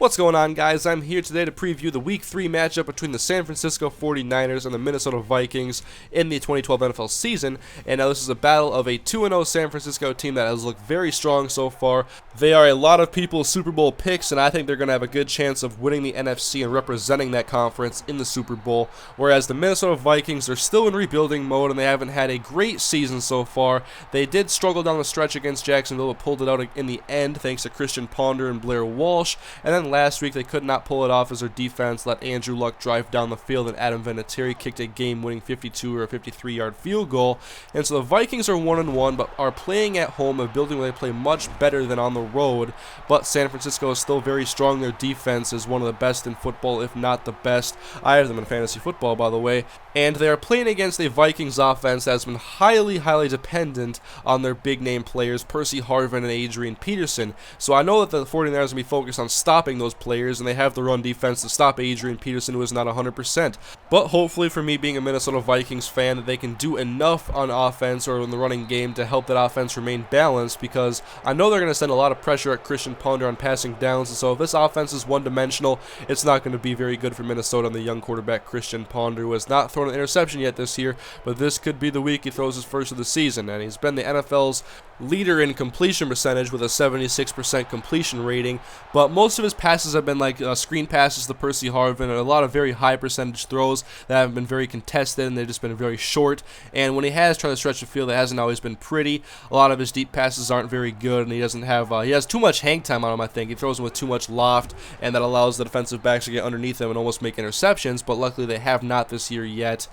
What's going on, guys? I'm here today to preview the Week 3 matchup between the San Francisco 49ers and the Minnesota Vikings in the 2012 NFL season. And now this is a battle of a 2-0 San Francisco team that has looked very strong so far. They are a lot of people's Super Bowl picks, and I think they're going to have a good chance of winning the NFC and representing that conference in the Super Bowl. Whereas the Minnesota Vikings are still in rebuilding mode, and they haven't had a great season so far. They did struggle down the stretch against Jacksonville, but pulled it out in the end thanks to Christian Ponder and Blair Walsh. And then last week they could not pull it off as their defense let Andrew Luck drive down the field, and Adam Vinatieri kicked a game-winning 52 or 53-yard field goal. And so the Vikings are 1-1, but are playing at home, a building where they play much better than on the road. But San Francisco is still very strong. Their defense is one of the best in football, if not the best. I have them in fantasy football, by the way. And they are playing against a Vikings offense that has been highly dependent on their big-name players, Percy Harvin and Adrian Peterson. So I know that the 49ers are going to be focused on stopping those players, and they have the run defense to stop Adrian Peterson, who is not 100%. But hopefully, for me being a Minnesota Vikings fan, that they can do enough on offense or in the running game to help that offense remain balanced, because I know they're going to send a lot of pressure at Christian Ponder on passing downs. And so if this offense is one-dimensional, it's not going to be very good for Minnesota and the young quarterback Christian Ponder, who has not thrown an interception yet this year, but this could be the week he throws his first of the season. And he's been the NFL's leader in completion percentage with a 76% completion rating, but most of his passes have been like screen passes to Percy Harvin, and a lot of very high percentage throws that have been very contested, and they've just been very short. And when he has tried to stretch the field, it hasn't always been pretty. A lot of his deep passes aren't very good, and he doesn't have he has too much hang time on him. I think he throws them with too much loft, and that allows the defensive backs to get underneath them and almost make interceptions, but luckily they have not this year yet.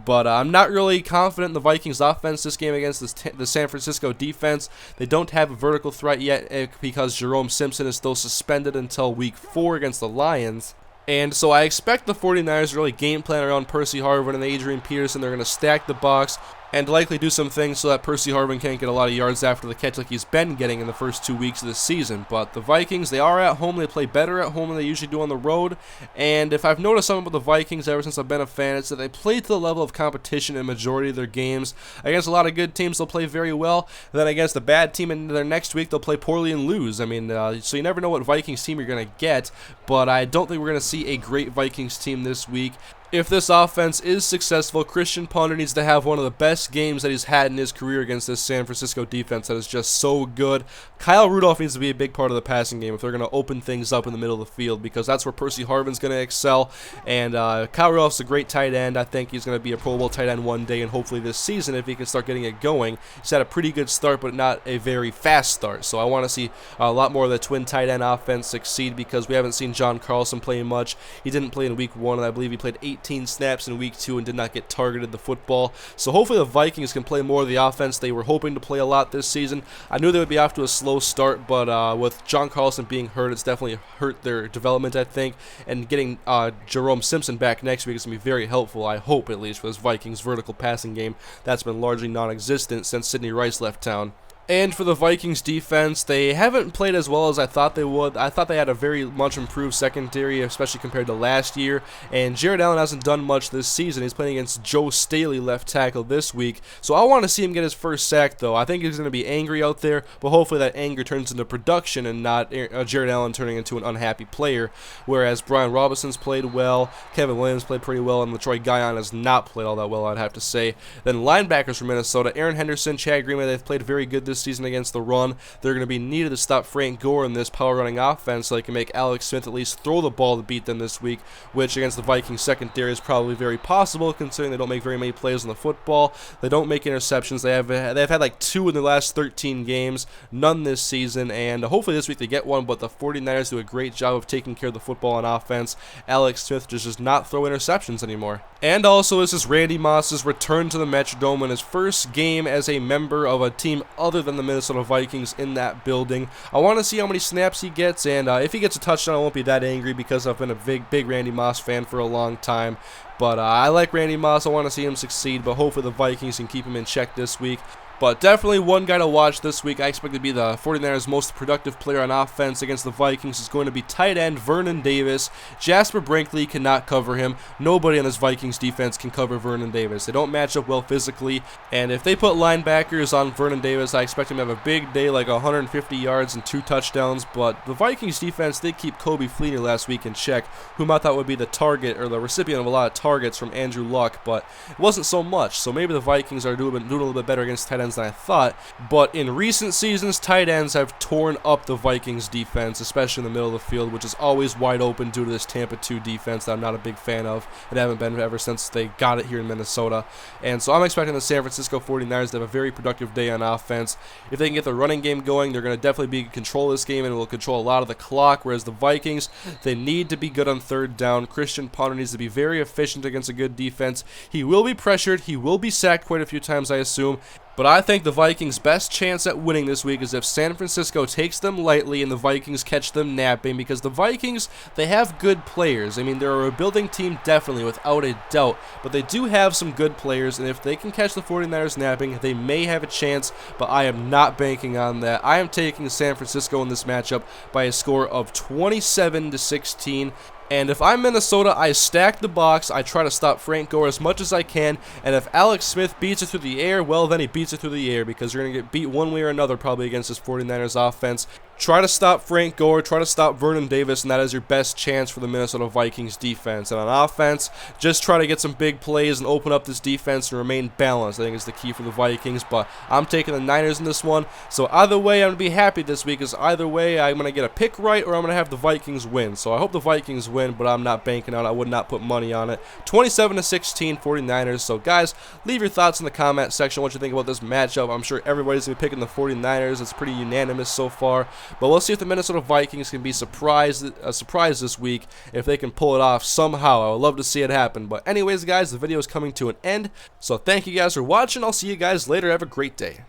But I'm not really confident in the Vikings offense this game against the San Francisco defense. They don't have a vertical threat yet because Jerome Simpson is still suspended until week 4 against the Lions. And so I expect the 49ers to really game plan around Percy Harvin and Adrian Peterson. They're going to stack the box and likely do some things so that Percy Harvin can't get a lot of yards after the catch like he's been getting in the first 2 weeks of the season. But the Vikings, they are at home. They play better at home than they usually do on the road. And if I've noticed something about the Vikings ever since I've been a fan, it's that they play to the level of competition in the majority of their games. Against a lot of good teams, they'll play very well. Then against a bad team in their next week, they'll play poorly and lose. I mean, so you never know what Vikings team you're going to get. But I don't think we're going to see a great Vikings team this week. If this offense is successful, Christian Ponder needs to have one of the best games that he's had in his career against this San Francisco defense that is just so good. Kyle Rudolph needs to be a big part of the passing game if they're going to open things up in the middle of the field, because that's where Percy Harvin's going to excel. And Kyle Rudolph's a great tight end. I think he's going to be a Pro Bowl tight end one day, and hopefully this season if he can start getting it going. He's had a pretty good start, but not a very fast start. So I want to see a lot more of the twin tight end offense succeed, because we haven't seen John Carlson play much. He didn't play in week 1, and I believe he played 18 snaps in week 2 and did not get targeted the football. So hopefully the Vikings can play more of the offense they were hoping to play a lot this season. I knew they would be off to a slow start, but with John Carlson being hurt, it's definitely hurt their development, I think. And getting Jerome Simpson back next week is going to be very helpful, I hope at least, for this Vikings vertical passing game that's been largely non-existent since Sidney Rice left town. And for the Vikings defense, they haven't played as well as I thought they would. I thought they had a very much improved secondary, especially compared to last year. And Jared Allen hasn't done much this season. He's playing against Joe Staley, left tackle, this week. So I want to see him get his first sack, though. I think he's going to be angry out there, but hopefully that anger turns into production and not Jared Allen turning into an unhappy player. Whereas Brian Robinson's played well, Kevin Williams played pretty well, and LaTroy Guion has not played all that well, I'd have to say. Then linebackers for Minnesota, Aaron Henderson, Chad Greenway, they've played very good this season against the run. They're going to be needed to stop Frank Gore in this power running offense so they can make Alex Smith at least throw the ball to beat them this week, which against the Vikings secondary is probably very possible considering they don't make very many plays on the football. They don't make interceptions. They've had like 2 in the last 13 games, none this season, and hopefully this week they get one, but the 49ers do a great job of taking care of the football on offense. Alex Smith just does not throw interceptions anymore. And also this is Randy Moss's return to the Metrodome in his first game as a member of a team other than the Minnesota Vikings in that building. I want to see how many snaps he gets, and if he gets a touchdown, I won't be that angry because I've been a big Randy Moss fan for a long time. But I like Randy Moss. I want to see him succeed, but hopefully the Vikings can keep him in check this week. But definitely one guy to watch this week. I expect to be the 49ers' most productive player on offense against the Vikings is going to be tight end Vernon Davis. Jasper Brinkley cannot cover him. Nobody on this Vikings defense can cover Vernon Davis. They don't match up well physically, and if they put linebackers on Vernon Davis, I expect him to have a big day, like 150 yards and 2 touchdowns. But the Vikings defense did keep Kobe Fleener last week in check, whom I thought would be the target or the recipient of a lot of targets from Andrew Luck, but it wasn't so much. So maybe the Vikings are doing a little bit better against tight ends than I thought, but in recent seasons, tight ends have torn up the Vikings defense, especially in the middle of the field, which is always wide open due to this Tampa 2 defense that I'm not a big fan of and haven't been ever since they got it here in Minnesota. And so I'm expecting the San Francisco 49ers to have a very productive day on offense. If they can get the running game going, they're going to definitely be in control of this game and will control a lot of the clock, whereas the Vikings, they need to be good on third down. Christian Ponder needs to be very efficient against a good defense. He will be pressured. He will be sacked quite a few times, I assume. But I think the Vikings' best chance at winning this week is if San Francisco takes them lightly and the Vikings catch them napping, because the Vikings, they have good players. I mean, they're a rebuilding team, definitely, without a doubt, but they do have some good players, and if they can catch the 49ers napping, they may have a chance, but I am not banking on that. I am taking San Francisco in this matchup by a score of 27-16. And if I'm Minnesota, I stack the box, I try to stop Frank Gore as much as I can, and if Alex Smith beats it through the air, well, then he beats it through the air, because you're going to get beat one way or another probably against this 49ers offense. Try to stop Frank Gore, try to stop Vernon Davis, and that is your best chance for the Minnesota Vikings defense. And on offense, just try to get some big plays and open up this defense and remain balanced, I think is the key for the Vikings. But I'm taking the Niners in this one, so either way I'm going to be happy this week, because either way I'm going to get a pick right or I'm going to have the Vikings win. So I hope the Vikings win, but I'm not banking on it. I would not put money on it. 27-16 49ers. So guys, leave your thoughts in the comment section what you think about this matchup. I'm sure everybody's going to be picking the 49ers. It's pretty unanimous so far. But we'll see if the Minnesota Vikings can be a surprise this week, if they can pull it off somehow. I would love to see it happen. But anyways, guys, the video is coming to an end. So thank you guys for watching. I'll see you guys later. Have a great day.